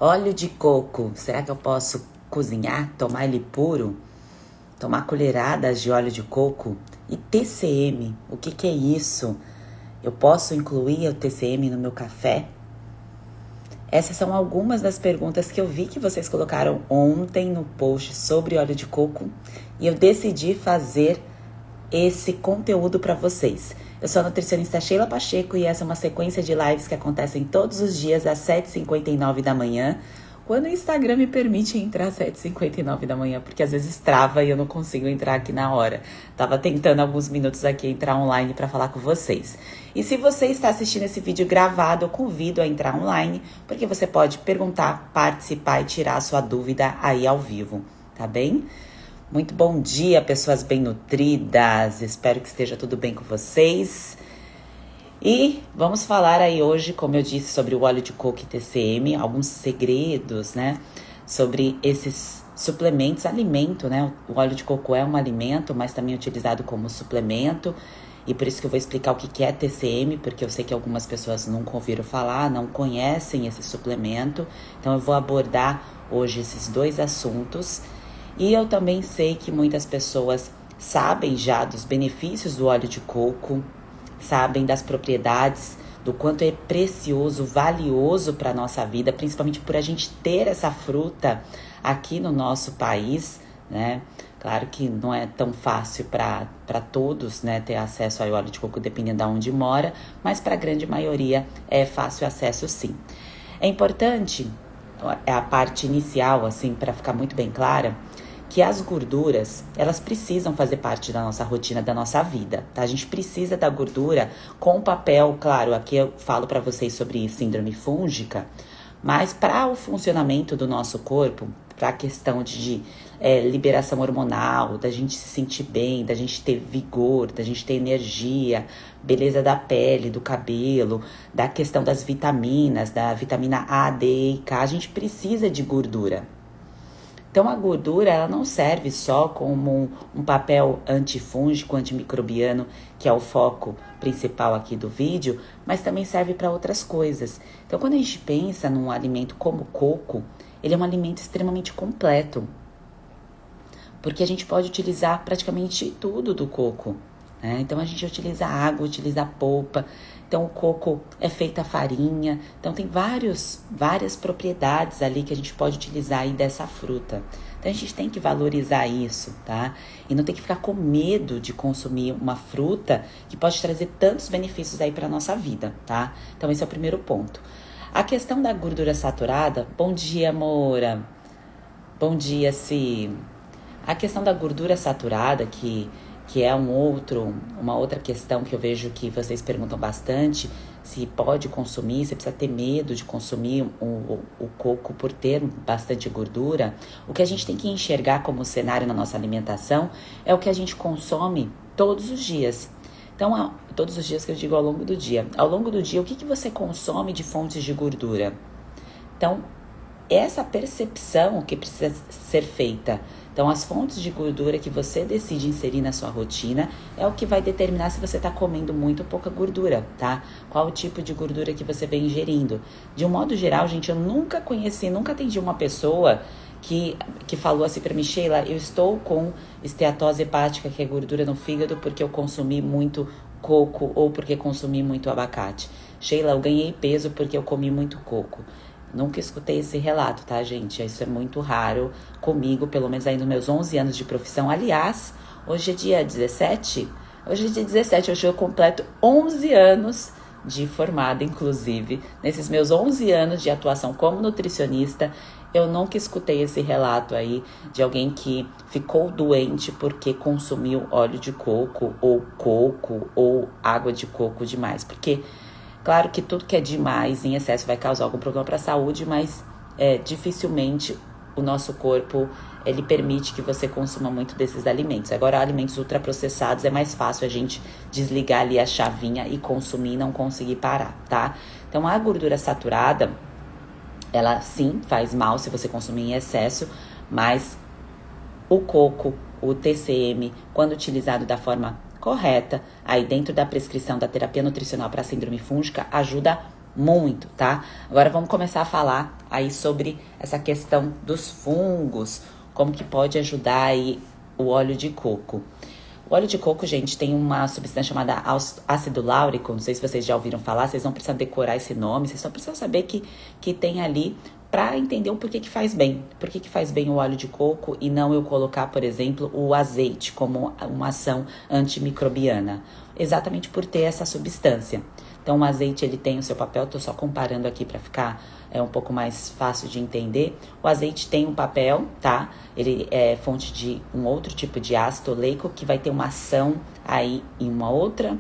Óleo de coco, será que eu posso cozinhar, tomar ele puro? Tomar colheradas de óleo de coco? E TCM, o que é isso? Eu posso incluir o TCM no meu café? Essas são algumas das perguntas que eu vi que vocês colocaram ontem no post sobre óleo de coco e eu decidi fazer esse conteúdo para vocês. Eu sou a nutricionista Sheila Pacheco e essa é uma sequência de lives que acontecem todos os dias às 7h59 da manhã, quando o Instagram me permite entrar às 7h59 da manhã, porque às vezes trava e eu não consigo entrar aqui na hora. Tava tentando alguns minutos aqui entrar online para falar com vocês. E se você está assistindo esse vídeo gravado, eu convido a entrar online, porque você pode perguntar, participar e tirar a sua dúvida aí ao vivo, tá bem? Muito bom dia, pessoas bem nutridas. Espero que esteja tudo bem com vocês. E vamos falar aí hoje, como eu disse, sobre o óleo de coco e TCM, alguns segredos, né? Sobre esses suplementos, alimento, né? O óleo de coco é um alimento, mas também é utilizado como suplemento. E por isso que eu vou explicar o que é TCM, porque eu sei que algumas pessoas nunca ouviram falar, não conhecem esse suplemento. Então eu vou abordar hoje esses dois assuntos. E eu também sei que muitas pessoas sabem já dos benefícios do óleo de coco, sabem das propriedades, do quanto é precioso, valioso para a nossa vida, principalmente por a gente ter essa fruta aqui no nosso país, né? Claro que não é tão fácil para todos, né, ter acesso ao óleo de coco dependendo de onde mora, mas para a grande maioria é fácil acesso sim. É importante, é a parte inicial, assim, para ficar muito bem clara, que as gorduras, elas precisam fazer parte da nossa rotina, da nossa vida, tá? A gente precisa da gordura com papel, claro, aqui eu falo para vocês sobre síndrome fúngica, mas para o funcionamento do nosso corpo, para a questão de liberação hormonal, da gente se sentir bem, da gente ter vigor, da gente ter energia, beleza da pele, do cabelo, da questão das vitaminas, da vitamina A, D e K, a gente precisa de gordura. Então, a gordura, ela não serve só como um papel antifúngico, antimicrobiano, que é o foco principal aqui do vídeo, mas também serve para outras coisas. Então, quando a gente pensa num alimento como o coco, ele é um alimento extremamente completo, porque a gente pode utilizar praticamente tudo do coco, né? Então, a gente utiliza água, utiliza a polpa. Então, o coco é feita a farinha. Então, tem várias propriedades ali que a gente pode utilizar aí dessa fruta. Então, a gente tem que valorizar isso, tá? E não tem que ficar com medo de consumir uma fruta que pode trazer tantos benefícios aí para nossa vida, tá? Então, esse é o primeiro ponto. A questão da gordura saturada... Bom dia, Moura. Bom dia, Si. A questão da gordura saturada, que é uma outra questão que eu vejo que vocês perguntam bastante, se pode consumir, se precisa ter medo de consumir o coco por ter bastante gordura. O que a gente tem que enxergar como cenário na nossa alimentação é o que a gente consome todos os dias. Então, todos os dias que eu digo ao longo do dia. Ao longo do dia, o que você consome de fontes de gordura? Então, essa percepção que precisa ser feita. Então, as fontes de gordura que você decide inserir na sua rotina é o que vai determinar se você está comendo muito ou pouca gordura, tá? Qual o tipo de gordura que você vem ingerindo. De um modo geral, gente, eu nunca atendi uma pessoa que falou assim para mim, Sheila, eu estou com esteatose hepática, que é gordura no fígado, porque eu consumi muito coco ou porque consumi muito abacate. Sheila, eu ganhei peso porque eu comi muito coco. Nunca escutei esse relato, tá, gente? Isso é muito raro comigo, pelo menos aí nos meus 11 anos de profissão. Aliás, hoje é dia 17? Hoje é dia 17, hoje eu completo 11 anos de formada, inclusive. Nesses meus 11 anos de atuação como nutricionista, eu nunca escutei esse relato aí de alguém que ficou doente porque consumiu óleo de coco ou água de coco demais. Porque... claro que tudo que é demais, em excesso, vai causar algum problema para a saúde, mas dificilmente o nosso corpo ele permite que você consuma muito desses alimentos. Agora, alimentos ultraprocessados é mais fácil a gente desligar ali a chavinha e consumir e não conseguir parar, tá? Então, a gordura saturada, ela sim faz mal se você consumir em excesso, mas o coco, o TCM, quando utilizado da forma correta, aí dentro da prescrição da terapia nutricional para síndrome fúngica, ajuda muito, tá? Agora vamos começar a falar aí sobre essa questão dos fungos, como que pode ajudar aí o óleo de coco. O óleo de coco, gente, tem uma substância chamada ácido láurico, não sei se vocês já ouviram falar, vocês não precisam decorar esse nome, vocês só precisam saber que tem ali para entender o porquê que faz bem. Por que faz bem o óleo de coco e não eu colocar, por exemplo, o azeite como uma ação antimicrobiana? Exatamente por ter essa substância. Então, o azeite, ele tem o seu papel, tô só comparando aqui para ficar um pouco mais fácil de entender. O azeite tem um papel, tá? Ele é fonte de um outro tipo de ácido oleico que vai ter uma ação aí em uma outra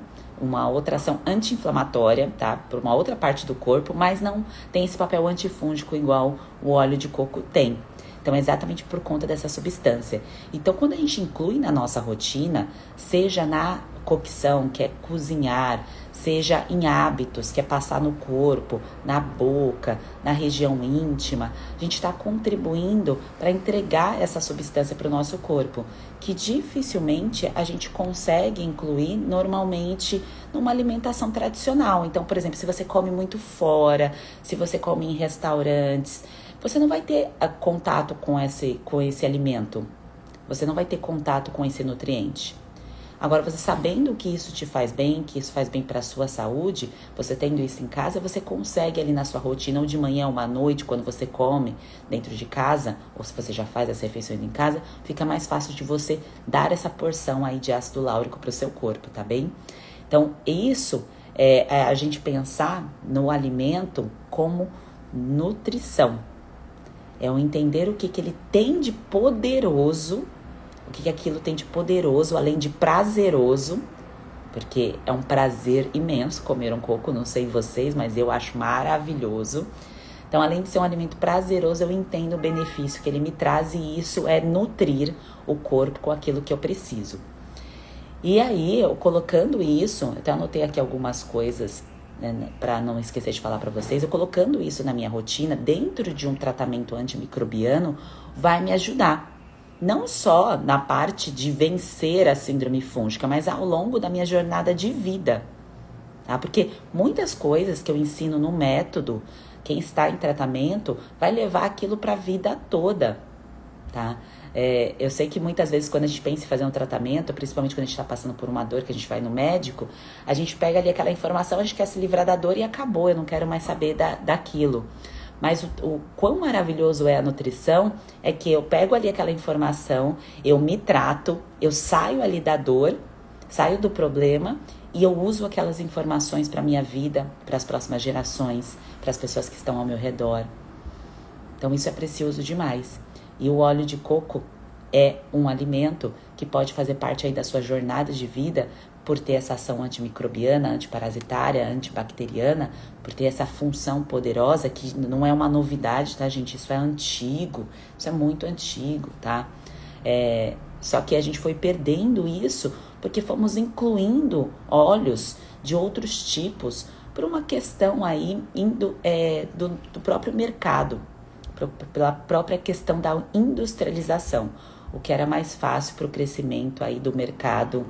ação anti-inflamatória, tá? Por uma outra parte do corpo, mas não tem esse papel antifúngico igual o óleo de coco tem. Então, é exatamente por conta dessa substância. Então, quando a gente inclui na nossa rotina, seja na cocção, que é cozinhar, seja em hábitos, que é passar no corpo, na boca, na região íntima, a gente está contribuindo para entregar essa substância para o nosso corpo, que dificilmente a gente consegue incluir normalmente numa alimentação tradicional. Então, por exemplo, se você come muito fora, se você come em restaurantes, você não vai ter contato com esse alimento, você não vai ter contato com esse nutriente. Agora, você sabendo que isso te faz bem, que isso faz bem para a sua saúde, você tendo isso em casa, você consegue ali na sua rotina, ou de manhã ou à noite, quando você come dentro de casa, ou se você já faz as refeições em casa, fica mais fácil de você dar essa porção aí de ácido láurico para o seu corpo, tá bem? Então, isso é a gente pensar no alimento como nutrição. É o entender o que ele tem de poderoso, o que aquilo tem de poderoso, além de prazeroso, porque é um prazer imenso comer um coco, não sei vocês, mas eu acho maravilhoso. Então, além de ser um alimento prazeroso, eu entendo o benefício que ele me traz e isso é nutrir o corpo com aquilo que eu preciso. E aí, eu colocando isso, até anotei aqui algumas coisas, né, para não esquecer de falar para vocês, eu colocando isso na minha rotina, dentro de um tratamento antimicrobiano, vai me ajudar. Não só na parte de vencer a síndrome fúngica, mas ao longo da minha jornada de vida, tá? Porque muitas coisas que eu ensino no método, quem está em tratamento, vai levar aquilo para a vida toda, tá? Eu sei que muitas vezes quando a gente pensa em fazer um tratamento, principalmente quando a gente está passando por uma dor, que a gente vai no médico, a gente pega ali aquela informação, a gente quer se livrar da dor e acabou, eu não quero mais saber daquilo. Mas o quão maravilhoso é a nutrição é que eu pego ali aquela informação, eu me trato, eu saio ali da dor, saio do problema e eu uso aquelas informações para a minha vida, para as próximas gerações, para as pessoas que estão ao meu redor. Então isso é precioso demais. E o óleo de coco é um alimento que pode fazer parte aí da sua jornada de vida, por ter essa ação antimicrobiana, antiparasitária, antibacteriana, por ter essa função poderosa, que não é uma novidade, tá, gente? Isso é antigo, isso é muito antigo, tá? Só que a gente foi perdendo isso porque fomos incluindo óleos de outros tipos por uma questão aí do próprio mercado, pela própria questão da industrialização, o que era mais fácil para o crescimento aí do mercado.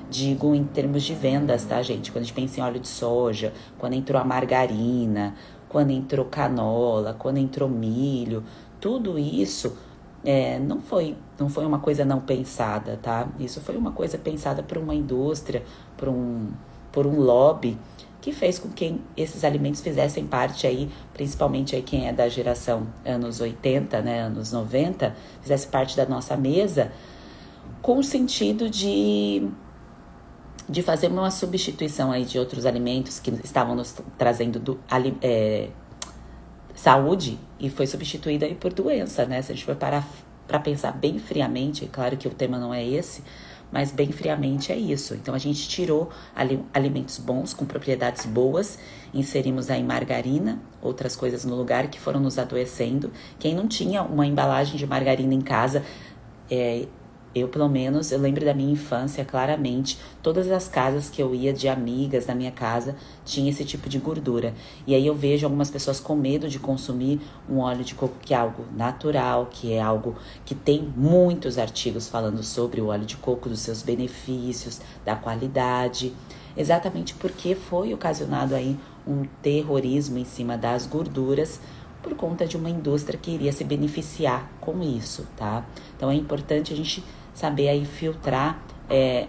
Digo em termos de vendas, tá, gente? Quando a gente pensa em óleo de soja, quando entrou a margarina, quando entrou canola, quando entrou milho, tudo isso não foi uma coisa não pensada, tá? Isso foi uma coisa pensada por uma indústria, por um lobby, que fez com que esses alimentos fizessem parte aí, principalmente aí quem é da geração anos 80, né, anos 90, fizesse parte da nossa mesa, com o sentido de fazer uma substituição aí de outros alimentos que estavam nos trazendo saúde, e foi substituída aí por doença, né? Se a gente for parar para pensar bem friamente, é claro que o tema não é esse, mas bem friamente é isso. Então a gente tirou alimentos bons, com propriedades boas, inserimos aí margarina, outras coisas no lugar que foram nos adoecendo. Quem não tinha uma embalagem de margarina em casa, Eu, pelo menos, eu lembro da minha infância claramente, todas as casas que eu ia de amigas na minha casa tinha esse tipo de gordura. E aí eu vejo algumas pessoas com medo de consumir um óleo de coco que é algo natural, que é algo que tem muitos artigos falando sobre o óleo de coco, dos seus benefícios, da qualidade, exatamente porque foi ocasionado aí um terrorismo em cima das gorduras, por conta de uma indústria que iria se beneficiar com isso, tá? Então é importante a gente saber aí filtrar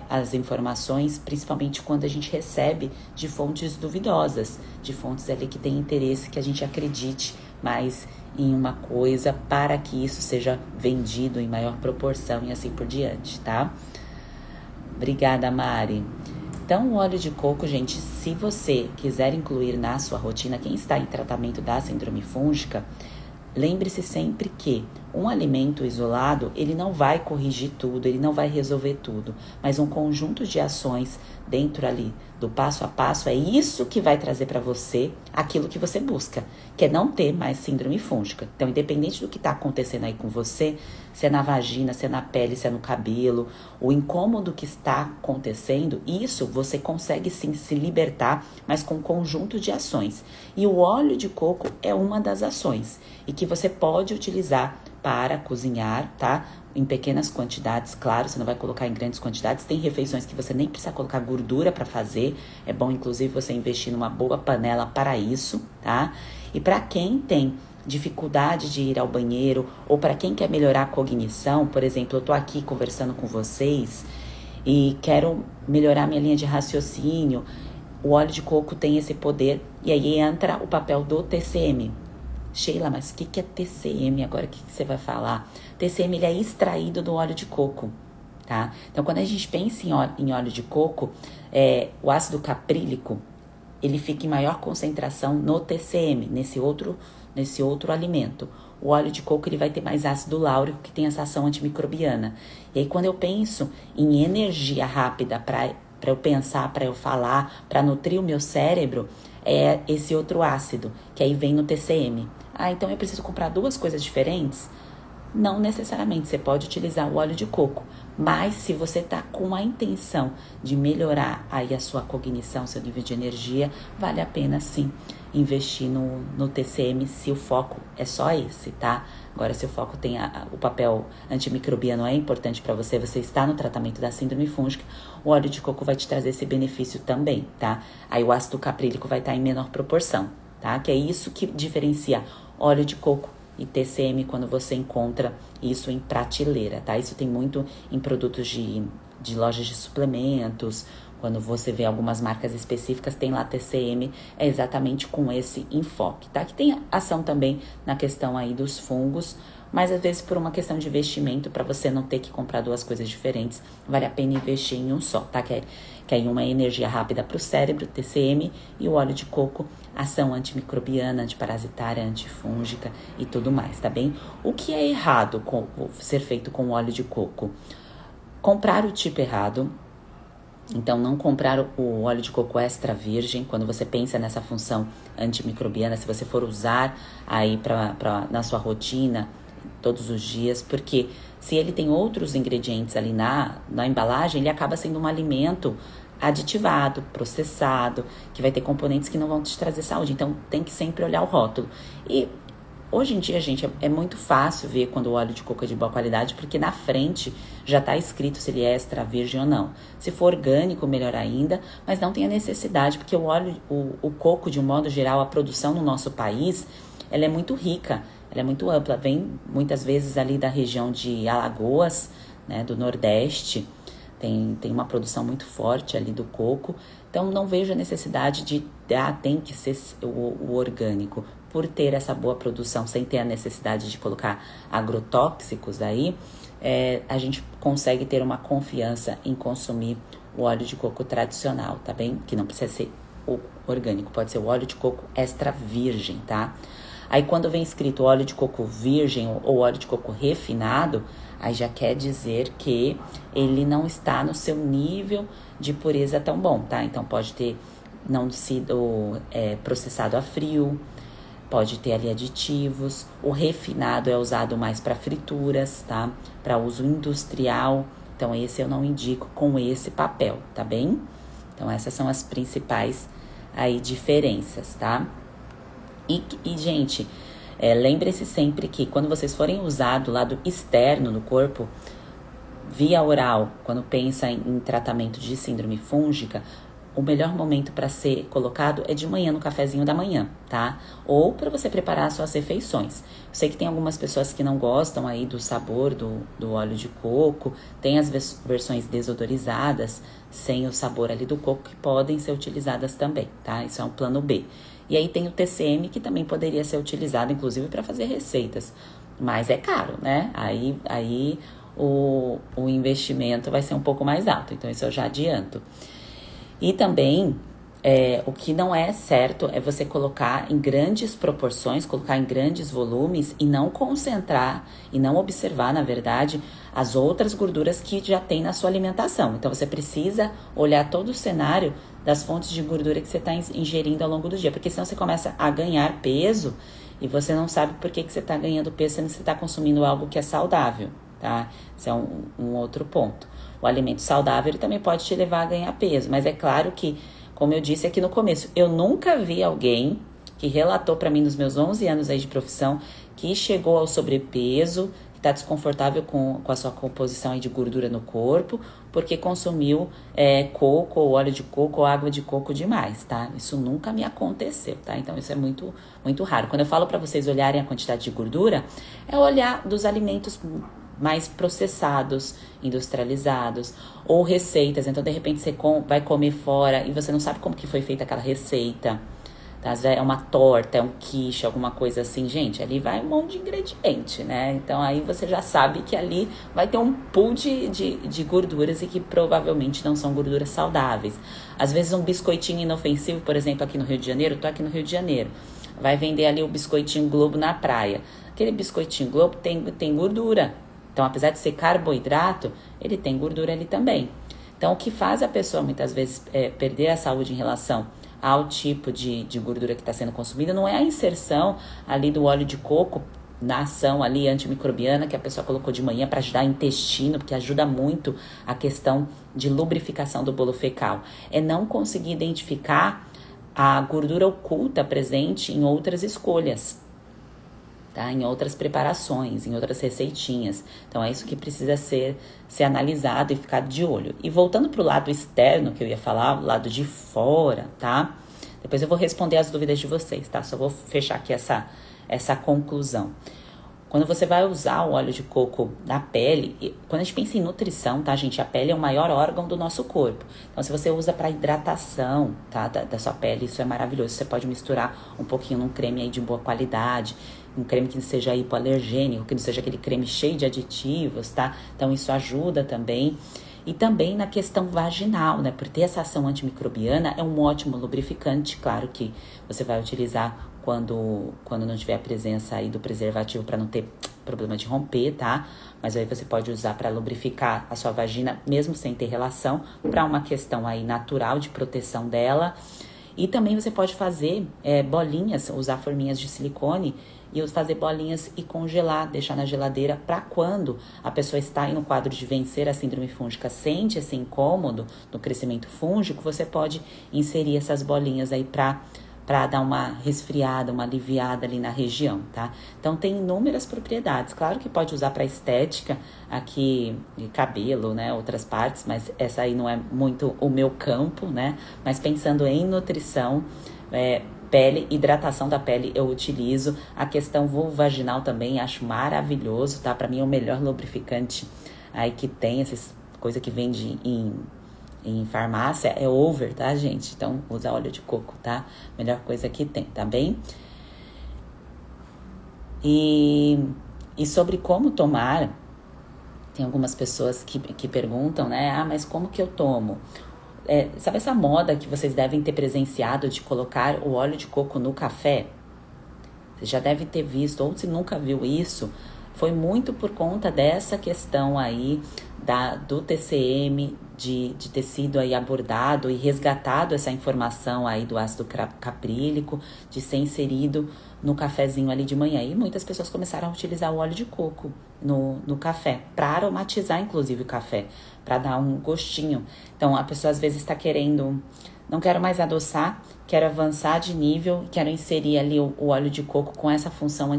as informações, principalmente quando a gente recebe de fontes duvidosas, de fontes ali que têm interesse que a gente acredite mais em uma coisa para que isso seja vendido em maior proporção e assim por diante, tá? Obrigada, Mari. Então, o óleo de coco, gente, se você quiser incluir na sua rotina, quem está em tratamento da síndrome fúngica, lembre-se sempre que um alimento isolado, ele não vai corrigir tudo, ele não vai resolver tudo, mas um conjunto de ações dentro ali do passo a passo é isso que vai trazer para você aquilo que você busca, que é não ter mais síndrome fúngica. Então, independente do que está acontecendo aí com você, se é na vagina, se é na pele, se é no cabelo, o incômodo que está acontecendo, isso você consegue sim se libertar, mas com um conjunto de ações. E o óleo de coco é uma das ações e que você pode utilizar para cozinhar, tá? Em pequenas quantidades, claro, você não vai colocar em grandes quantidades. Tem refeições que você nem precisa colocar gordura para fazer. É bom, inclusive, você investir numa boa panela para isso, tá? E para quem tem dificuldade de ir ao banheiro ou para quem quer melhorar a cognição, por exemplo, eu tô aqui conversando com vocês e quero melhorar minha linha de raciocínio, o óleo de coco tem esse poder e aí entra o papel do TCM. Sheila, mas o que é TCM agora? O que você vai falar? TCM, ele é extraído do óleo de coco, tá? Então, quando a gente pensa em óleo de coco, o ácido caprílico, ele fica em maior concentração no TCM, nesse outro alimento. O óleo de coco, ele vai ter mais ácido láurico, que tem essa ação antimicrobiana. E aí, quando eu penso em energia rápida para eu pensar, para eu falar, para nutrir o meu cérebro, é esse outro ácido, que aí vem no TCM. Ah, então eu preciso comprar duas coisas diferentes? Não necessariamente, você pode utilizar o óleo de coco, mas se você está com a intenção de melhorar aí a sua cognição, seu nível de energia, vale a pena sim investir no TCM se o foco é só esse, tá? Agora, se o foco tem o papel antimicrobiano é importante para você, você está no tratamento da síndrome fúngica, o óleo de coco vai te trazer esse benefício também, tá? Aí o ácido caprílico vai estar em menor proporção, tá? Que é isso que diferencia óleo de coco e TCM quando você encontra isso em prateleira, tá? Isso tem muito em produtos de lojas de suplementos. Quando você vê algumas marcas específicas, tem lá TCM, é exatamente com esse enfoque, tá? Que tem ação também na questão aí dos fungos, mas às vezes por uma questão de investimento, para você não ter que comprar duas coisas diferentes, vale a pena investir em um só, tá? Que é em uma energia rápida para o cérebro, TCM, e o óleo de coco, ação antimicrobiana, antiparasitária, antifúngica e tudo mais, tá bem? O que é errado ser feito com o óleo de coco? Comprar o tipo errado. Então, não comprar o óleo de coco extra virgem, quando você pensa nessa função antimicrobiana, se você for usar aí na sua rotina, todos os dias, porque se ele tem outros ingredientes ali na embalagem, ele acaba sendo um alimento aditivado, processado, que vai ter componentes que não vão te trazer saúde. Então, tem que sempre olhar o rótulo. E hoje em dia, gente, é muito fácil ver quando o óleo de coco é de boa qualidade, porque na frente já está escrito se ele é extra virgem ou não. Se for orgânico, melhor ainda, mas não tem a necessidade, porque o coco, de um modo geral, a produção no nosso país, ela é muito rica, ela é muito ampla. Vem muitas vezes ali da região de Alagoas, né, do Nordeste, tem uma produção muito forte ali do coco. Então, não vejo a necessidade de, tem que ser o orgânico. Por ter essa boa produção, sem ter a necessidade de colocar agrotóxicos aí, a gente consegue ter uma confiança em consumir o óleo de coco tradicional, tá bem? Que não precisa ser o orgânico, pode ser o óleo de coco extra virgem, tá? Aí quando vem escrito óleo de coco virgem ou óleo de coco refinado, aí já quer dizer que ele não está no seu nível de pureza tão bom, tá? Então pode ter não sido processado a frio, pode ter ali aditivos. O refinado é usado mais para frituras, tá? Para uso industrial. Então, esse eu não indico com esse papel, tá bem? Então, essas são as principais aí diferenças, tá? E gente, lembre-se sempre que quando vocês forem usar do lado externo do corpo, via oral, quando pensa em tratamento de síndrome fúngica, o melhor momento para ser colocado é de manhã, no cafezinho da manhã, tá? Ou para você preparar suas refeições. Eu sei que tem algumas pessoas que não gostam aí do sabor do óleo de coco, tem as versões desodorizadas, sem o sabor ali do coco, que podem ser utilizadas também, tá? Isso é um plano B. E aí tem o TCM, que também poderia ser utilizado, inclusive, para fazer receitas. Mas é caro, né? Aí o investimento vai ser um pouco mais alto. Então, isso eu já adianto. E também, o que não é certo é você colocar em grandes proporções, colocar em grandes volumes e não concentrar e não observar, na verdade, as outras gorduras que já tem na sua alimentação. Então, você precisa olhar todo o cenário das fontes de gordura que você está ingerindo ao longo do dia, porque senão você começa a ganhar peso e você não sabe por que você está ganhando peso, sendo que você está consumindo algo que é saudável, tá? Esse é um outro ponto. O alimento saudável, ele também pode te levar a ganhar peso, mas é claro que, como eu disse aqui no começo, eu nunca vi alguém que relatou para mim nos meus 11 anos aí de profissão que chegou ao sobrepeso, que está desconfortável com a sua composição aí de gordura no corpo, porque consumiu coco, ou óleo de coco, ou água de coco demais, tá? Isso nunca me aconteceu, tá? Então, isso é muito, muito raro. Quando eu falo para vocês olharem a quantidade de gordura, é olhar dos alimentos mais processados, industrializados, ou receitas. Então, de repente, você vai comer fora e você não sabe como que foi feita aquela receita. Tá? É uma torta, é um quiche, alguma coisa assim. Gente, ali vai um monte de ingrediente, né? Então, aí você já sabe que ali vai ter um pool de gorduras e que provavelmente não são gorduras saudáveis. Às vezes, um biscoitinho inofensivo, por exemplo, aqui no Rio de Janeiro, tô aqui no Rio de Janeiro, vai vender ali o biscoitinho Globo na praia. Aquele biscoitinho Globo tem gordura. Então, apesar de ser carboidrato, ele tem gordura ali também. Então, o que faz a pessoa, muitas vezes, perder a saúde em relação ao tipo de gordura que está sendo consumida, não é a inserção ali do óleo de coco na ação ali antimicrobiana que a pessoa colocou de manhã para ajudar o intestino, porque ajuda muito a questão de lubrificação do bolo fecal. É não conseguir identificar a gordura oculta presente em outras escolhas. Tá? Em outras preparações, em outras receitinhas. Então, é isso que precisa ser analisado e ficar de olho. E voltando para o lado externo, que eu ia falar, o lado de fora, tá? Depois eu vou responder as dúvidas de vocês, tá? Só vou fechar aqui essa conclusão. Quando você vai usar o óleo de coco na pele, quando a gente pensa em nutrição, tá, gente? A pele é o maior órgão do nosso corpo. Então, se você usa para hidratação, tá, da sua pele, isso é maravilhoso. Você pode misturar um pouquinho num creme aí de boa qualidade, um creme que não seja hipoalergênico, que não seja aquele creme cheio de aditivos, tá? Então, isso ajuda também. E também na questão vaginal, né? Por ter essa ação antimicrobiana, é um ótimo lubrificante. Claro que você vai utilizar quando não tiver a presença aí do preservativo para não ter problema de romper, tá? Mas aí você pode usar para lubrificar a sua vagina, mesmo sem ter relação, para uma questão aí natural de proteção dela. E também você pode fazer bolinhas, usar forminhas de silicone e fazer bolinhas e congelar, deixar na geladeira para quando a pessoa está aí no quadro de vencer a síndrome fúngica, sente esse incômodo no crescimento fúngico, você pode inserir essas bolinhas aí para dar uma resfriada, uma aliviada ali na região, tá? Então, tem inúmeras propriedades. Claro que pode usar para estética, aqui, cabelo, né? Outras partes, mas essa aí não é muito o meu campo, né? Mas pensando em nutrição, pele, hidratação da pele eu utilizo. A questão vulvovaginal também acho maravilhoso, tá? Para mim é o melhor lubrificante aí que tem, essas coisas que vende em farmácia, é over, tá, gente? Então, usa óleo de coco, tá? Melhor coisa que tem, tá bem? E sobre como tomar, tem algumas pessoas que perguntam, né? Ah, mas como que eu tomo? Sabe essa moda que vocês devem ter presenciado de colocar o óleo de coco no café? Você já deve ter visto, ou se nunca viu isso, foi muito por conta dessa questão aí do TCM, de ter sido aí abordado e resgatado essa informação aí do ácido caprílico, de ser inserido no cafezinho ali de manhã. E muitas pessoas começaram a utilizar o óleo de coco no café, para aromatizar inclusive o café, para dar um gostinho. Então a pessoa às vezes está querendo, não quero mais adoçar, quero avançar de nível, quero inserir ali o óleo de coco com essa função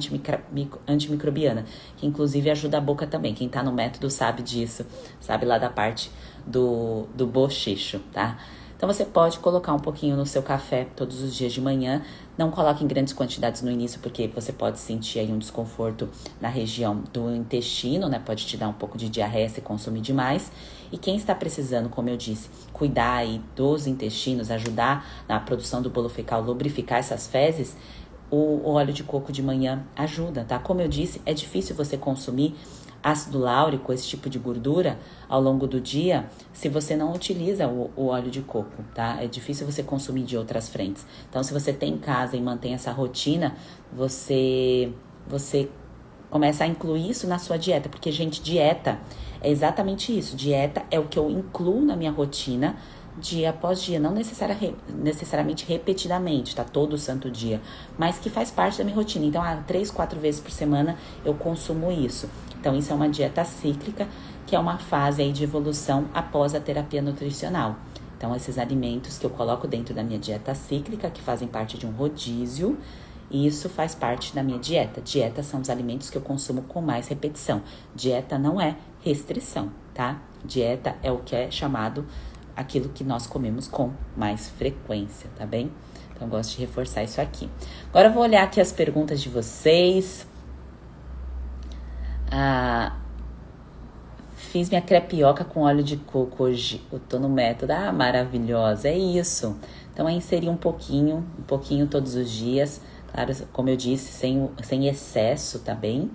antimicrobiana, que inclusive ajuda a boca também. Quem tá no método sabe disso, sabe lá da parte do bochecho, tá? Então você pode colocar um pouquinho no seu café todos os dias de manhã. Não coloque em grandes quantidades no início, porque você pode sentir aí um desconforto na região do intestino, né? Pode te dar um pouco de diarreia se consumir demais. E quem está precisando, como eu disse, cuidar aí dos intestinos, ajudar na produção do bolo fecal, lubrificar essas fezes, o óleo de coco de manhã ajuda, tá? Como eu disse, é difícil você consumir ácido láurico, esse tipo de gordura, ao longo do dia, se você não utiliza o óleo de coco, tá? É difícil você consumir de outras frentes. Então, se você tem em casa e mantém essa rotina, você começa a incluir isso na sua dieta. Porque, gente, dieta é exatamente isso. Dieta é o que eu incluo na minha rotina, dia após dia, não necessariamente repetidamente, tá? Todo santo dia, mas que faz parte da minha rotina. Então, 3, 4 vezes por semana eu consumo isso. Então, isso é uma dieta cíclica, que é uma fase aí de evolução após a terapia nutricional. Então, esses alimentos que eu coloco dentro da minha dieta cíclica, que fazem parte de um rodízio, isso faz parte da minha dieta. Dieta são os alimentos que eu consumo com mais repetição. Dieta não é restrição, tá? Dieta é o que é chamado aquilo que nós comemos com mais frequência, tá bem? Então, eu gosto de reforçar isso aqui. Agora, eu vou olhar aqui as perguntas de vocês. Fiz minha crepioca com óleo de coco hoje. Eu tô no método. Maravilhosa, é isso. Então, é inserir um pouquinho todos os dias. Claro, como eu disse, sem excesso, tá bem?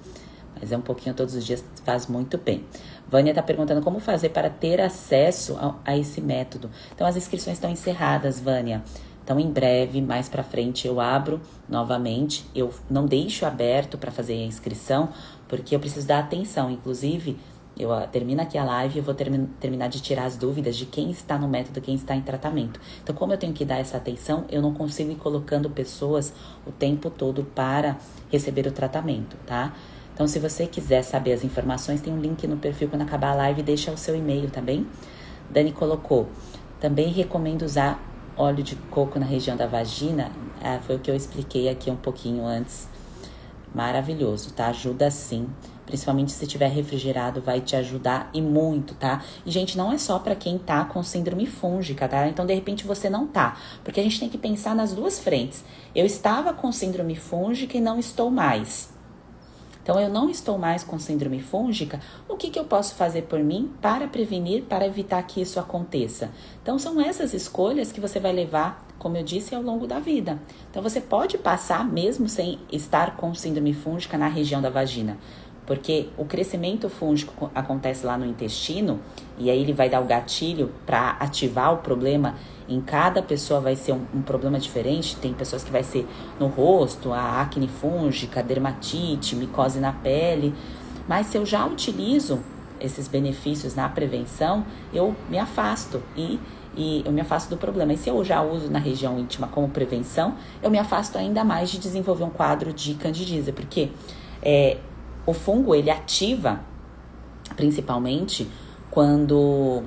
Mas é um pouquinho todos os dias, faz muito bem. Vânia tá perguntando como fazer para ter acesso a esse método. Então, as inscrições estão encerradas, Vânia. Então, em breve, mais pra frente, eu abro novamente. Eu não deixo aberto para fazer a inscrição, porque eu preciso dar atenção. Inclusive, eu termino aqui a live e eu vou terminar de tirar as dúvidas de quem está no método, quem está em tratamento. Então, como eu tenho que dar essa atenção, eu não consigo ir colocando pessoas o tempo todo para receber o tratamento, tá? Então, se você quiser saber as informações, tem um link no perfil quando acabar a live, deixa o seu e-mail, tá bem? Dani colocou, também recomendo usar óleo de coco na região da vagina. Foi o que eu expliquei aqui um pouquinho antes. Maravilhoso, tá? Ajuda sim. Principalmente se tiver refrigerado, vai te ajudar e muito, tá? E, gente, não é só pra quem tá com síndrome fúngica, tá? Então, de repente, você não tá. Porque a gente tem que pensar nas duas frentes. Eu estava com síndrome fúngica e não estou mais. Então, eu não estou mais com síndrome fúngica, o que eu posso fazer por mim para prevenir, para evitar que isso aconteça? Então, são essas escolhas que você vai levar, como eu disse, ao longo da vida. Então, você pode passar mesmo sem estar com síndrome fúngica na região da vagina, porque o crescimento fúngico acontece lá no intestino e aí ele vai dar o gatilho para ativar o problema. Em cada pessoa vai ser um problema diferente. Tem pessoas que vai ser no rosto, a acne fúngica, dermatite, micose na pele. Mas se eu já utilizo esses benefícios na prevenção, eu me afasto e eu me afasto do problema. E se eu já uso na região íntima como prevenção, eu me afasto ainda mais de desenvolver um quadro de candidíase, porque o fungo, ele ativa principalmente quando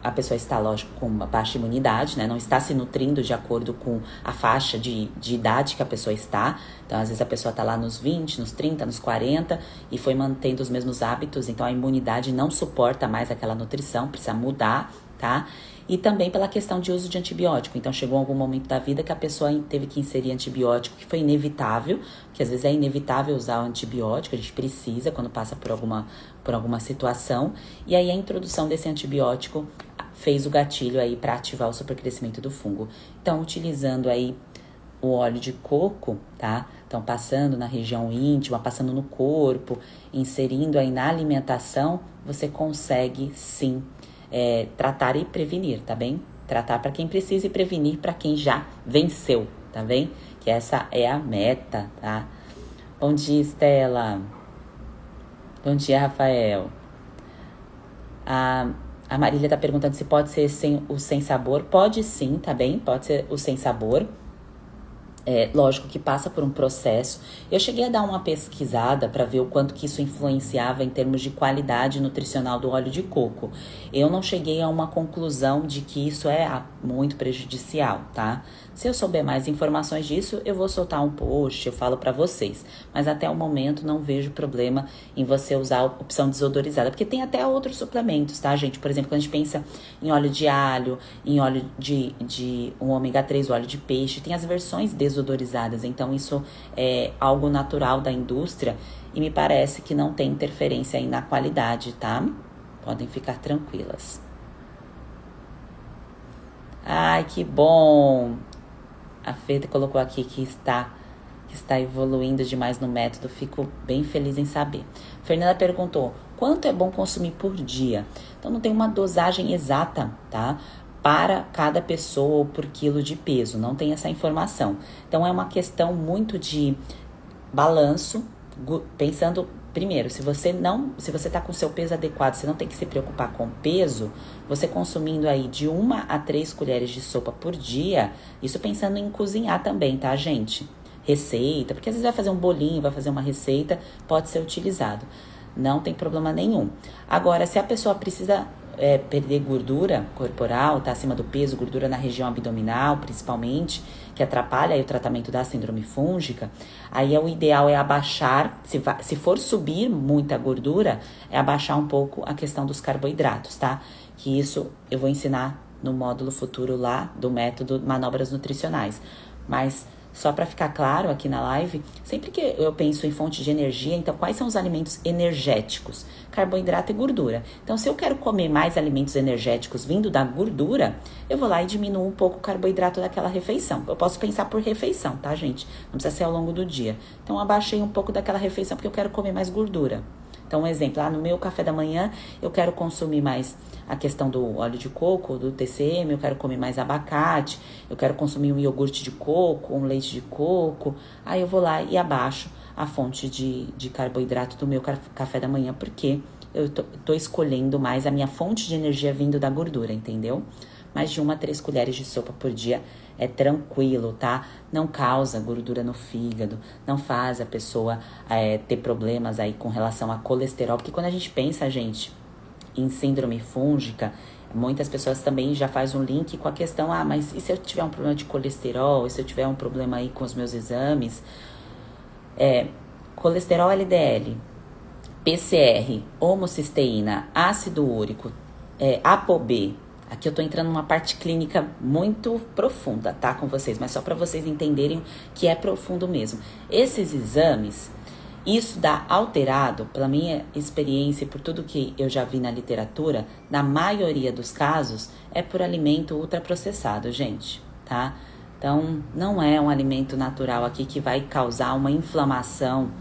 a pessoa está, lógico, com uma baixa imunidade, né? Não está se nutrindo de acordo com a faixa de idade que a pessoa está. Então, às vezes a pessoa está lá nos 20, nos 30, nos 40 e foi mantendo os mesmos hábitos. Então, a imunidade não suporta mais aquela nutrição, precisa mudar, tá? E também pela questão de uso de antibiótico. Então, chegou algum momento da vida que a pessoa teve que inserir antibiótico, que foi inevitável, que às vezes é inevitável usar o antibiótico, a gente precisa quando passa por alguma situação. E aí, a introdução desse antibiótico fez o gatilho aí para ativar o supercrescimento do fungo. Então, utilizando aí o óleo de coco, tá? Então, passando na região íntima, passando no corpo, inserindo aí na alimentação, você consegue, sim, tratar e prevenir, tá bem? Tratar para quem precisa e prevenir para quem já venceu, tá bem? Que essa é a meta, tá? Bom dia, Estela. Bom dia, Rafael. A, a Marília tá perguntando se pode ser o sem sabor. Pode sim, tá bem? Pode ser o sem sabor. É, lógico que passa por um processo. Eu cheguei a dar uma pesquisada para ver o quanto que isso influenciava em termos de qualidade nutricional do óleo de coco. Eu não cheguei a uma conclusão de que isso é muito prejudicial, tá? Se eu souber mais informações disso, eu vou soltar um post, eu falo para vocês. Mas até o momento não vejo problema em você usar a opção desodorizada, porque tem até outros suplementos, tá, gente? Por exemplo, quando a gente pensa em óleo de alho, em óleo de um ômega 3, o óleo de peixe, tem as versões desodorizadas. Então isso é algo natural da indústria e me parece que não tem interferência aí na qualidade, tá? Podem ficar tranquilas. Ai, que bom! A Fê colocou aqui que está evoluindo demais no método. Fico bem feliz em saber. Fernanda perguntou, quanto é bom consumir por dia? Então, não tem uma dosagem exata, tá? Para cada pessoa ou por quilo de peso. Não tem essa informação. Então, é uma questão muito de balanço, pensando... Primeiro, se você tá com o seu peso adequado, você não tem que se preocupar com o peso, você consumindo aí de 1 a 3 colheres de sopa por dia, isso pensando em cozinhar também, tá, gente? Receita, porque às vezes vai fazer um bolinho, vai fazer uma receita, pode ser utilizado. Não tem problema nenhum. Agora, se a pessoa precisa perder gordura corporal, tá acima do peso, gordura na região abdominal, principalmente, que atrapalha aí o tratamento da síndrome fúngica, aí o ideal é abaixar, se for subir muita gordura, é abaixar um pouco a questão dos carboidratos, tá? Que isso eu vou ensinar no módulo futuro lá do método Manobras Nutricionais. Mas só para ficar claro aqui na live, sempre que eu penso em fonte de energia, então quais são os alimentos energéticos? Carboidrato e gordura. Então, se eu quero comer mais alimentos energéticos vindo da gordura, eu vou lá e diminuo um pouco o carboidrato daquela refeição. Eu posso pensar por refeição, tá, gente? Não precisa ser ao longo do dia. Então, abaixei um pouco daquela refeição porque eu quero comer mais gordura. Então, um exemplo, no meu café da manhã, eu quero consumir mais a questão do óleo de coco, do TCM, eu quero comer mais abacate, eu quero consumir um iogurte de coco, um leite de coco. Aí eu vou lá e abaixo a fonte de carboidrato do meu café da manhã, porque eu tô escolhendo mais a minha fonte de energia vindo da gordura, entendeu? Mais de 1 a 3 colheres de sopa por dia é tranquilo, tá? Não causa gordura no fígado, não faz a pessoa ter problemas aí com relação a colesterol, porque quando a gente pensa, gente, em síndrome fúngica, muitas pessoas também já fazem um link com a questão, mas e se eu tiver um problema de colesterol, e se eu tiver um problema aí com os meus exames? Colesterol LDL, PCR, homocisteína, ácido úrico, ApoB. Aqui eu tô entrando numa parte clínica muito profunda, tá, com vocês, mas só para vocês entenderem que é profundo mesmo. Esses exames, isso dá alterado, pela minha experiência e por tudo que eu já vi na literatura, na maioria dos casos, é por alimento ultraprocessado, gente, tá? Então, não é um alimento natural aqui que vai causar uma inflamação,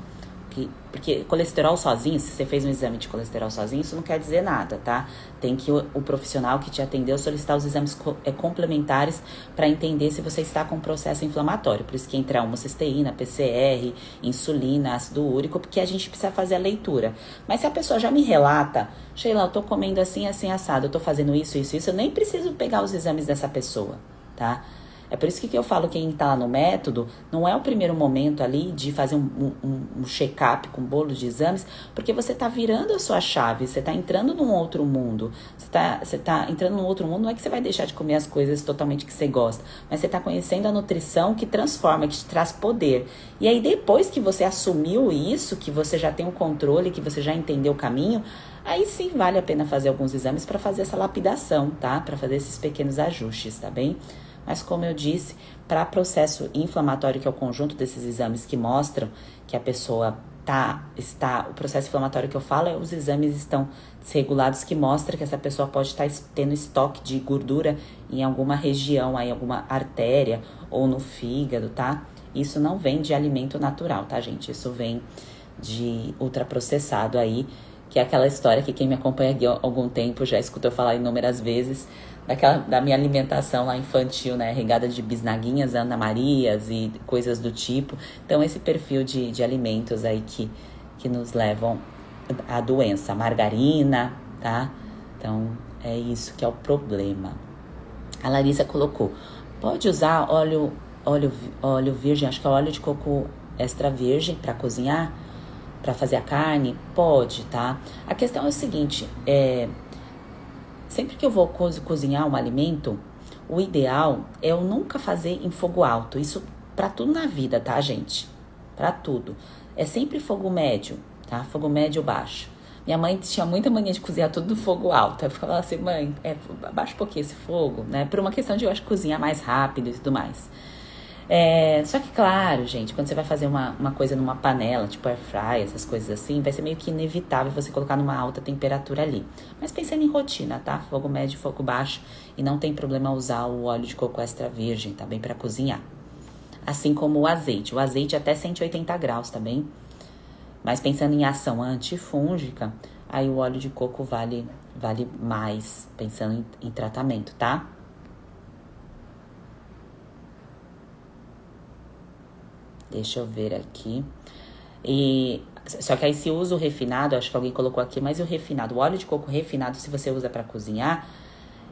porque colesterol sozinho, se você fez um exame de colesterol sozinho, isso não quer dizer nada, tá? Tem que o profissional que te atendeu solicitar os exames complementares para entender se você está com um processo inflamatório. Por isso que entra homocisteína, PCR, insulina, ácido úrico, porque a gente precisa fazer a leitura. Mas se a pessoa já me relata, Sheila, eu tô comendo assim, assim, assado, eu tô fazendo isso, eu nem preciso pegar os exames dessa pessoa, tá? É por isso que eu falo que quem tá lá no método não é o primeiro momento ali de fazer um check-up com bolo de exames, porque você tá virando a sua chave, você tá entrando num outro mundo. Você tá entrando num outro mundo, não é que você vai deixar de comer as coisas totalmente que você gosta, mas você tá conhecendo a nutrição que transforma, que te traz poder. E aí depois que você assumiu isso, que você já tem um controle, que você já entendeu o caminho, aí sim vale a pena fazer alguns exames para fazer essa lapidação, tá? Para fazer esses pequenos ajustes, tá bem? Mas como eu disse, para processo inflamatório, que é o conjunto desses exames que mostram que a pessoa o processo inflamatório que eu falo os exames estão desregulados, que mostra que essa pessoa pode estar tendo estoque de gordura em alguma região, aí, alguma artéria ou no fígado, tá? Isso não vem de alimento natural, tá, gente? Isso vem de ultraprocessado aí, que é aquela história que quem me acompanha aqui há algum tempo já escutou falar inúmeras vezes, da minha alimentação lá infantil, né, regada de bisnaguinhas, Ana Marias e coisas do tipo. Então, esse perfil de alimentos aí que nos levam a doença, a margarina, tá? Então, é isso que é o problema. A Larissa colocou, pode usar óleo virgem, acho que é óleo de coco extra virgem para cozinhar, para fazer a carne? Pode, tá? A questão é o seguinte, sempre que eu vou cozinhar um alimento, o ideal é eu nunca fazer em fogo alto. Isso para tudo na vida, tá, gente? Para tudo. É sempre fogo médio, tá? Fogo médio ou baixo. Minha mãe tinha muita mania de cozinhar tudo no fogo alto. Eu ficava assim, mãe, abaixa um pouquinho esse fogo, né? Por uma questão de, eu acho, cozinhar mais rápido e tudo mais. Só que, claro, gente, quando você vai fazer uma coisa numa panela, tipo air fry, essas coisas assim, vai ser meio que inevitável você colocar numa alta temperatura ali. Mas pensando em rotina, tá? Fogo médio, fogo baixo, e não tem problema usar o óleo de coco extra virgem, tá bem? Pra cozinhar. Assim como o azeite até 180 graus, tá bem? Mas pensando em ação antifúngica, aí o óleo de coco vale mais, pensando em tratamento, tá? Deixa eu ver aqui. Só que aí se usa o refinado, acho que alguém colocou aqui, mas o refinado, o óleo de coco refinado, se você usa para cozinhar,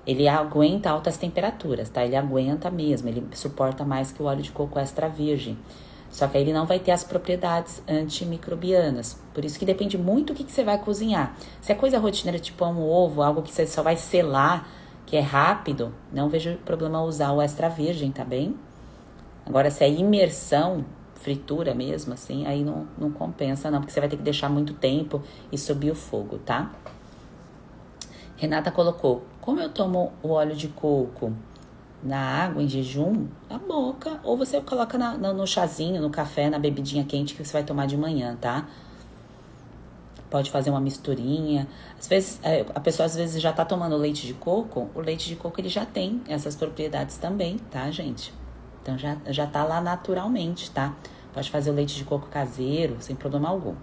ele aguenta altas temperaturas, tá? Ele aguenta mesmo, ele suporta mais que o óleo de coco extra virgem. Só que aí ele não vai ter as propriedades antimicrobianas. Por isso que depende muito do que você vai cozinhar. Se é coisa rotineira, tipo um ovo, algo que você só vai selar, que é rápido, não vejo problema usar o extra virgem, tá bem? Agora, se é imersão, fritura mesmo, assim, aí não compensa não, porque você vai ter que deixar muito tempo e subir o fogo, tá? Renata colocou, como eu tomo o óleo de coco na água, em jejum, na boca, ou você coloca no chazinho, no café, na bebidinha quente que você vai tomar de manhã, tá? Pode fazer uma misturinha. Às vezes, a pessoa às vezes já tá tomando leite de coco, o leite de coco ele já tem essas propriedades também, tá, gente? Então já tá lá naturalmente, tá? Pode fazer o leite de coco caseiro, sem problema algum.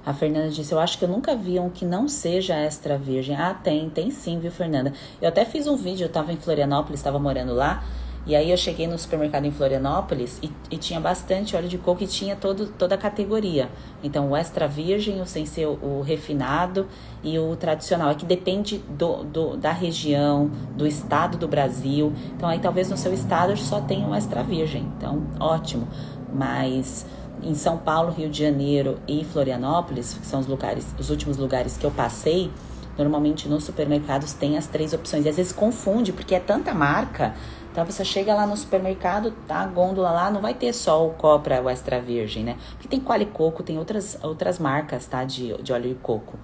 A Fernanda disse, eu acho que eu nunca vi um que não seja extra virgem. Ah, tem sim, viu, Fernanda? Eu até fiz um vídeo, eu tava em Florianópolis, tava morando lá, e aí eu cheguei no supermercado em Florianópolis e tinha bastante óleo de coco e tinha toda a categoria. Então, o extra virgem, o sem ser o refinado e o tradicional. É que depende da região, do estado do Brasil. Então, aí talvez no seu estado só tenha o extra virgem. Então, ótimo. Mas em São Paulo, Rio de Janeiro e Florianópolis, que são os últimos lugares que eu passei, normalmente nos supermercados tem as 3 opções. E às vezes confunde, porque é tanta marca. Então você chega lá no supermercado, tá, a gôndola lá, não vai ter só o Copra, o extra virgem, né? Porque tem Quali Coco, tem outras marcas, tá, de óleo de coco.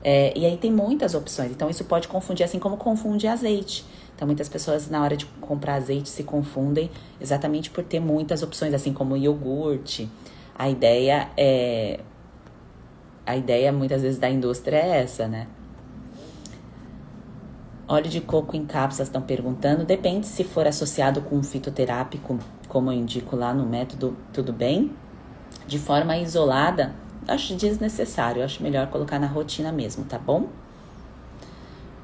E aí tem muitas opções, então isso pode confundir, assim como confunde azeite. Então muitas pessoas na hora de comprar azeite se confundem exatamente por ter muitas opções, assim como iogurte. A ideia muitas vezes da indústria é essa, né? Óleo de coco em cápsulas, estão perguntando. Depende se for associado com um fitoterápico, como eu indico lá no método, tudo bem. De forma isolada, acho desnecessário. Acho melhor colocar na rotina mesmo, tá bom?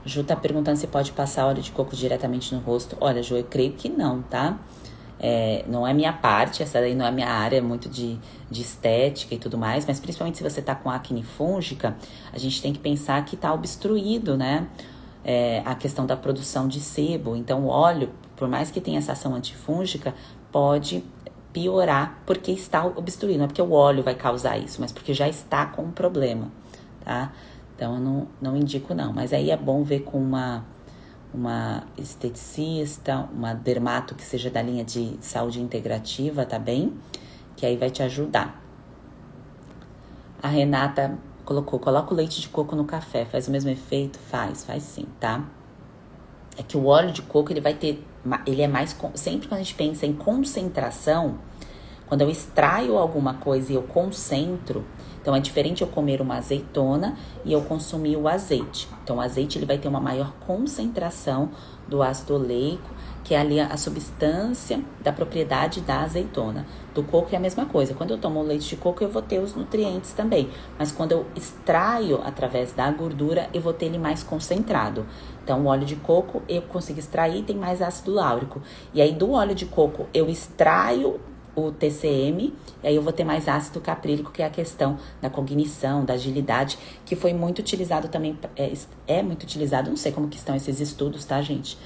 Ju tá perguntando se pode passar óleo de coco diretamente no rosto. Olha, Ju, eu creio que não, tá? Não é minha parte, essa daí não é minha área, muito de estética e tudo mais. Mas principalmente se você tá com acne fúngica, a gente tem que pensar que tá obstruído, né? A questão da produção de sebo. Então, o óleo, por mais que tenha essa ação antifúngica, pode piorar porque está obstruído. Não é porque o óleo vai causar isso, mas porque já está com um problema, tá? Então, eu não indico não. Mas aí é bom ver com uma esteticista, uma dermato que seja da linha de saúde integrativa, tá bem? Que aí vai te ajudar. A Renata coloca o leite de coco no café, faz o mesmo efeito? Faz sim, tá? É que o óleo de coco, ele é mais, sempre quando a gente pensa em concentração, quando eu extraio alguma coisa e eu concentro, então é diferente eu comer uma azeitona e eu consumir o azeite. Então o azeite, ele vai ter uma maior concentração do ácido oleico, que é ali a substância da propriedade da azeitona. Do coco é a mesma coisa. Quando eu tomo o leite de coco, eu vou ter os nutrientes também. Mas quando eu extraio através da gordura, eu vou ter ele mais concentrado. Então, o óleo de coco eu consigo extrair, tem mais ácido láurico. E aí, do óleo de coco, eu extraio o TCM, e aí eu vou ter mais ácido caprílico, que é a questão da cognição, da agilidade, que foi muito utilizado também, é muito utilizado, não sei como que estão esses estudos, tá, gente?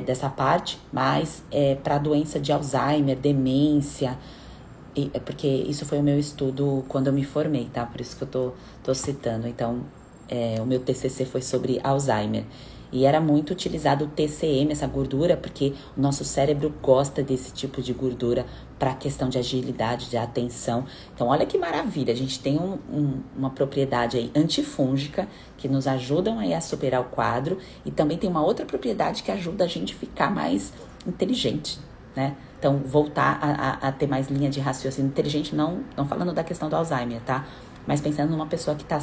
Dessa parte, mas para doença de Alzheimer, demência, porque isso foi o meu estudo quando eu me formei, tá? Por isso que eu tô citando. Então, o meu TCC foi sobre Alzheimer. E era muito utilizado o TCM, essa gordura, porque o nosso cérebro gosta desse tipo de gordura para questão de agilidade, de atenção. Então, olha que maravilha, a gente tem uma propriedade aí antifúngica que nos ajudam aí a superar o quadro, e também tem uma outra propriedade que ajuda a gente a ficar mais inteligente, né? Então, voltar a ter mais linha de raciocínio inteligente, não falando da questão do Alzheimer, tá? Mas pensando numa pessoa que tá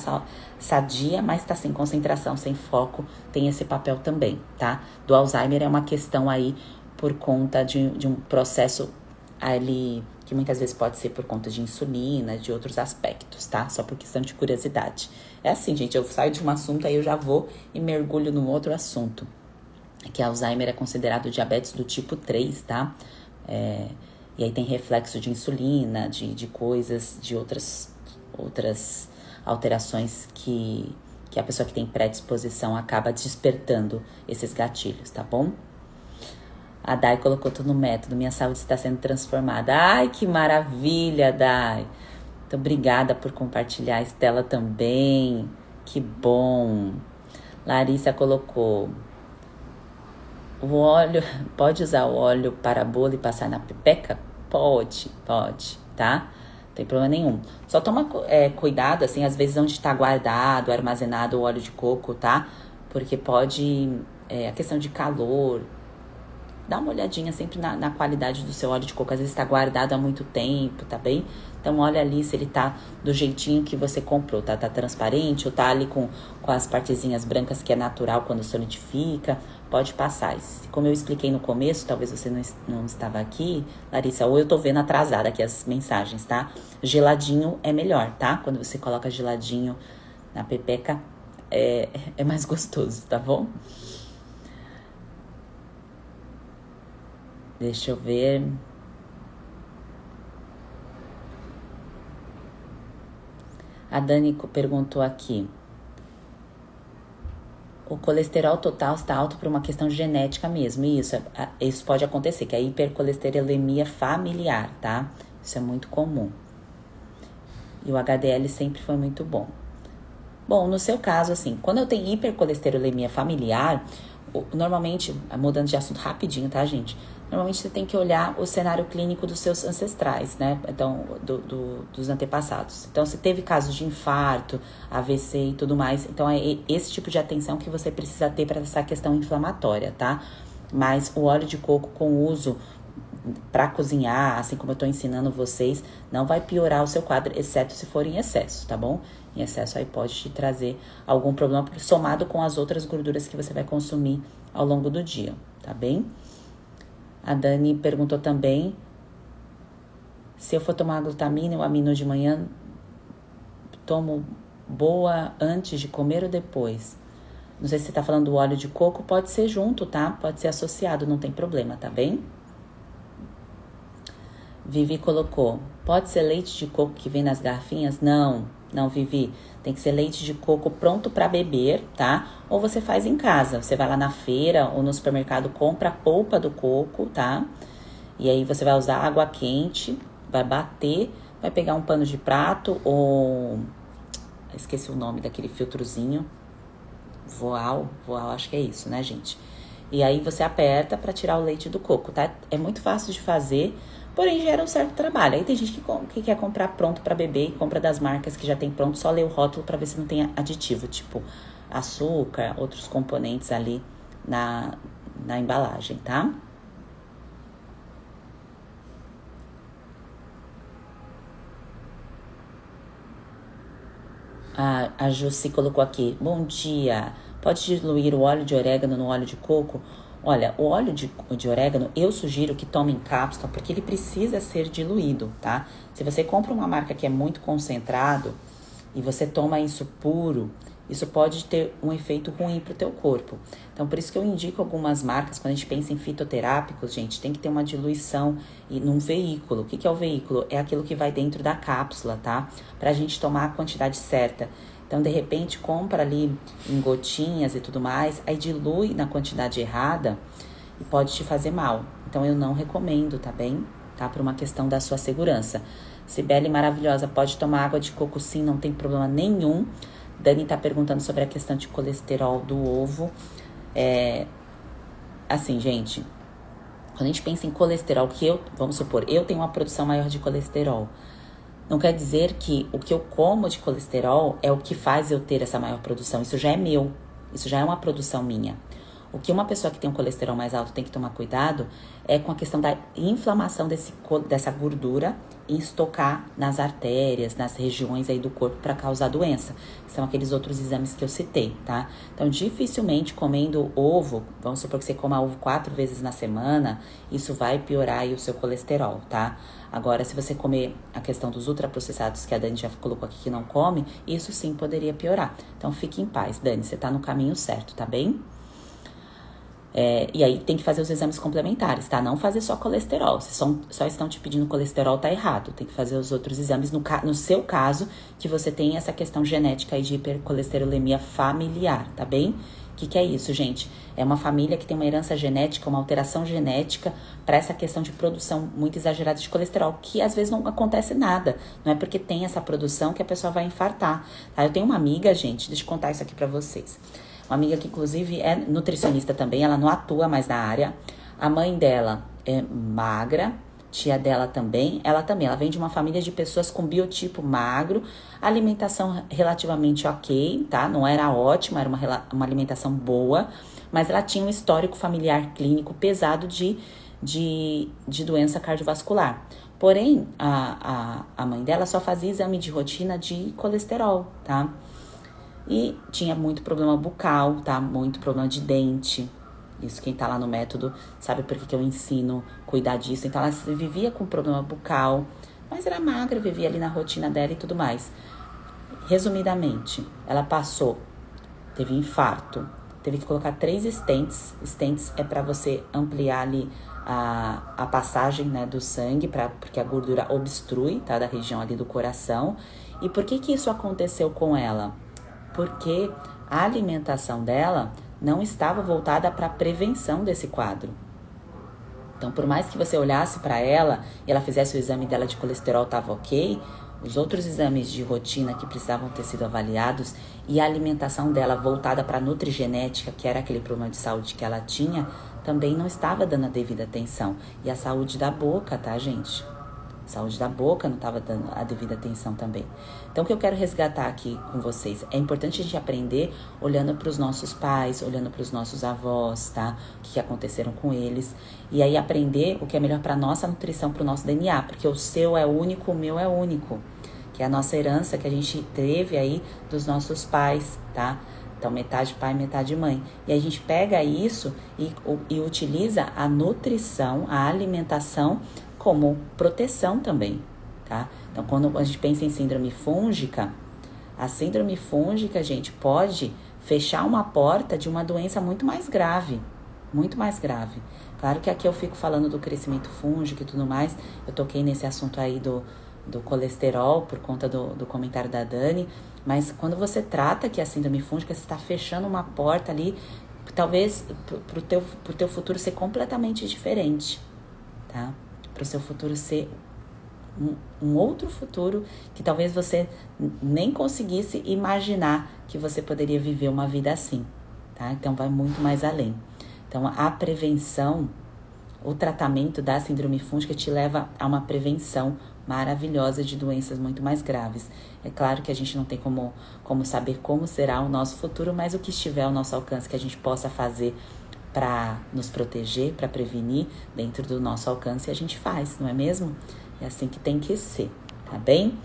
sadia, mas tá sem concentração, sem foco, tem esse papel também, tá? Do Alzheimer é uma questão aí por conta de um processo ali, que muitas vezes pode ser por conta de insulina, de outros aspectos, tá? Só por questão de curiosidade. É assim, gente, eu saio de um assunto, aí eu já vou e mergulho num outro assunto. Que Alzheimer é considerado diabetes do tipo 3, tá? E aí tem reflexo de insulina, de coisas, de outras alterações que a pessoa que tem predisposição acaba despertando esses gatilhos, tá bom? A Dai colocou tudo no método, minha saúde está sendo transformada. Ai, que maravilha, Dai! Muito obrigada por compartilhar, Estela também, que bom! Larissa colocou, o óleo, pode usar o óleo para bolo e passar na pepeca? Pode, tá? Não tem problema nenhum. Só toma cuidado, assim, às vezes onde está guardado, armazenado o óleo de coco, tá? Porque pode, a questão de calor, dá uma olhadinha sempre na qualidade do seu óleo de coco. Às vezes está guardado há muito tempo, tá bem? Então, olha ali se ele tá do jeitinho que você comprou, tá? Tá transparente ou tá ali com as partezinhas brancas, que é natural quando solidifica. Pode passar. Como eu expliquei no começo, talvez você não estava aqui, Larissa, ou eu tô vendo atrasada aqui as mensagens, tá? Geladinho é melhor, tá? Quando você coloca geladinho na pepeca, é mais gostoso, tá bom? Deixa eu ver. A Dani perguntou aqui. O colesterol total está alto por uma questão genética mesmo. Isso pode acontecer, que é a hipercolesterolemia familiar, tá? Isso é muito comum. E o HDL sempre foi muito bom. Bom, no seu caso, assim, quando eu tenho hipercolesterolemia familiar, normalmente, mudando de assunto rapidinho, tá, gente? Normalmente você tem que olhar o cenário clínico dos seus ancestrais, né? Então, dos antepassados. Então, se teve casos de infarto, AVC e tudo mais, então é esse tipo de atenção que você precisa ter para essa questão inflamatória, tá? Mas o óleo de coco com uso para cozinhar, assim como eu tô ensinando vocês, não vai piorar o seu quadro, exceto se for em excesso, tá bom? Em excesso aí pode te trazer algum problema somado com as outras gorduras que você vai consumir ao longo do dia, tá bem? A Dani perguntou também se eu for tomar glutamina ou amino de manhã, tomo boa antes de comer ou depois? Não sei se você tá falando do óleo de coco, pode ser junto, tá? Pode ser associado, não tem problema, tá bem? Vivi colocou, pode ser leite de coco que vem nas garrafinhas? Não, Vivi, tem que ser leite de coco pronto para beber, tá? Ou você faz em casa, você vai lá na feira ou no supermercado, compra a polpa do coco, tá? E aí você vai usar água quente, vai bater, vai pegar um pano de prato ou... esqueci o nome daquele filtrozinho, Voal, acho que é isso, né, gente? E aí você aperta para tirar o leite do coco, tá? É muito fácil de fazer, porém gera um certo trabalho. Aí tem gente que quer comprar pronto para beber e compra das marcas que já tem pronto, só lê o rótulo para ver se não tem aditivo, tipo açúcar, outros componentes ali na embalagem, tá? A Jussi colocou aqui, bom dia, pode diluir o óleo de orégano no óleo de coco? Olha, o óleo de orégano, eu sugiro que tome em cápsula, porque ele precisa ser diluído, tá? Se você compra uma marca que é muito concentrado e você toma isso puro, isso pode ter um efeito ruim pro teu corpo. Então, por isso que eu indico algumas marcas, quando a gente pensa em fitoterápicos, gente, tem que ter uma diluição num veículo. O que é o veículo? É aquilo que vai dentro da cápsula, tá? Pra gente tomar a quantidade certa. Então, de repente, compra ali em gotinhas e tudo mais, aí dilui na quantidade errada e pode te fazer mal. Então, eu não recomendo, tá bem? Tá? Por uma questão da sua segurança. Cibele maravilhosa, pode tomar água de coco sim, não tem problema nenhum. Dani tá perguntando sobre a questão de colesterol do ovo. Assim, gente, quando a gente pensa em colesterol, vamos supor, eu tenho uma produção maior de colesterol. Não quer dizer que o que eu como de colesterol é o que faz eu ter essa maior produção. Isso já é meu. Isso já é uma produção minha. O que uma pessoa que tem um colesterol mais alto tem que tomar cuidado é com a questão da inflamação dessa gordura e estocar nas artérias, nas regiões aí do corpo para causar doença. São aqueles outros exames que eu citei, tá? Então, dificilmente comendo ovo, vamos supor que você coma ovo 4 vezes na semana, isso vai piorar aí o seu colesterol, tá? Agora, se você comer a questão dos ultraprocessados, que a Dani já colocou aqui que não come, isso sim poderia piorar. Então, fique em paz, Dani, você tá no caminho certo, tá bem? E aí tem que fazer os exames complementares, tá? Não fazer só colesterol. Se só estão te pedindo colesterol, tá errado. Tem que fazer os outros exames no seu caso, que você tem essa questão genética aí de hipercolesterolemia familiar, tá bem? O que é isso, gente? É uma família que tem uma herança genética, uma alteração genética para essa questão de produção muito exagerada de colesterol, que às vezes não acontece nada. Não é porque tem essa produção que a pessoa vai infartar, tá? Eu tenho uma amiga, gente, deixa eu contar isso aqui pra vocês. Uma amiga que, inclusive, é nutricionista também, ela não atua mais na área. A mãe dela é magra, tia dela também. Ela vem de uma família de pessoas com biotipo magro, alimentação relativamente ok, tá? Não era ótima, era uma alimentação boa, mas ela tinha um histórico familiar clínico pesado de doença cardiovascular. Porém, a mãe dela só fazia exame de rotina de colesterol, tá? E tinha muito problema bucal, tá? Muito problema de dente. Isso quem tá lá no método sabe por que eu ensino cuidar disso. Então ela vivia com problema bucal, mas era magra, vivia ali na rotina dela e tudo mais. Resumidamente, ela teve infarto, teve que colocar 3 stents. Stents é para você ampliar ali a passagem, né, do sangue, porque a gordura obstrui, tá? Da região ali do coração. E por que isso aconteceu com ela? Porque a alimentação dela não estava voltada para a prevenção desse quadro. Então, por mais que você olhasse para ela e ela fizesse o exame dela de colesterol, estava ok, os outros exames de rotina que precisavam ter sido avaliados e a alimentação dela voltada para a nutrigenética, que era aquele problema de saúde que ela tinha, também não estava dando a devida atenção. E a saúde da boca, tá, gente? Saúde da boca não estava dando a devida atenção também. Então, o que eu quero resgatar aqui com vocês, é importante a gente aprender olhando para os nossos pais, olhando para os nossos avós, tá? O que aconteceram com eles. E aí aprender o que é melhor para a nossa nutrição, para o nosso DNA. Porque o seu é único, o meu é único. Que é a nossa herança que a gente teve aí dos nossos pais, tá? Então, metade pai, metade mãe. E a gente pega isso e utiliza a nutrição, a alimentação como proteção também, tá? Então, quando a gente pensa em síndrome fúngica, a síndrome fúngica, gente, pode fechar uma porta de uma doença muito mais grave, muito mais grave. Claro que aqui eu fico falando do crescimento fúngico e tudo mais, eu toquei nesse assunto aí do colesterol por conta do comentário da Dani, mas quando você trata que a síndrome fúngica, você está fechando uma porta ali, talvez pro teu futuro ser completamente diferente, tá? Para o seu futuro ser um outro futuro que talvez você nem conseguisse imaginar que você poderia viver uma vida assim, tá? Então, vai muito mais além. Então, a prevenção, o tratamento da síndrome fúngica te leva a uma prevenção maravilhosa de doenças muito mais graves. É claro que a gente não tem como saber como será o nosso futuro, mas o que estiver ao nosso alcance que a gente possa fazer para nos proteger, para prevenir, dentro do nosso alcance, a gente faz, não é mesmo? É assim que tem que ser, tá bem?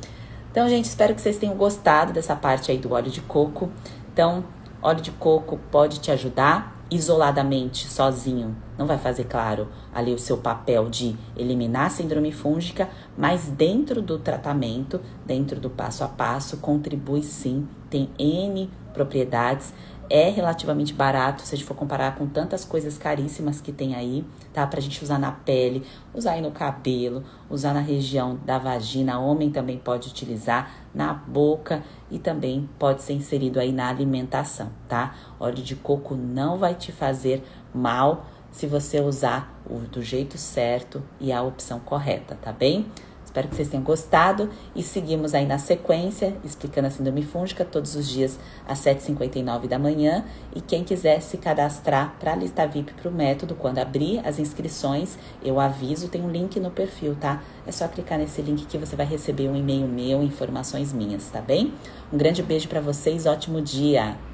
Então, gente, espero que vocês tenham gostado dessa parte aí do óleo de coco. Então, óleo de coco pode te ajudar isoladamente, sozinho, não vai fazer, claro, ali o seu papel de eliminar a síndrome fúngica, mas dentro do tratamento, dentro do passo a passo, contribui sim, tem N propriedades, é relativamente barato, se a gente for comparar com tantas coisas caríssimas que tem aí, tá? Pra gente usar na pele, usar aí no cabelo, usar na região da vagina, homem também pode utilizar, na boca e também pode ser inserido aí na alimentação, tá? Óleo de coco não vai te fazer mal se você usar do jeito certo e a opção correta, tá bem? Espero que vocês tenham gostado e seguimos aí na sequência, explicando a síndrome fúngica todos os dias às 7h59 da manhã. E quem quiser se cadastrar para a lista VIP para o método, quando abrir as inscrições, eu aviso, tem um link no perfil, tá? É só clicar nesse link que você vai receber um e-mail meu, informações minhas, tá bem? Um grande beijo para vocês, ótimo dia!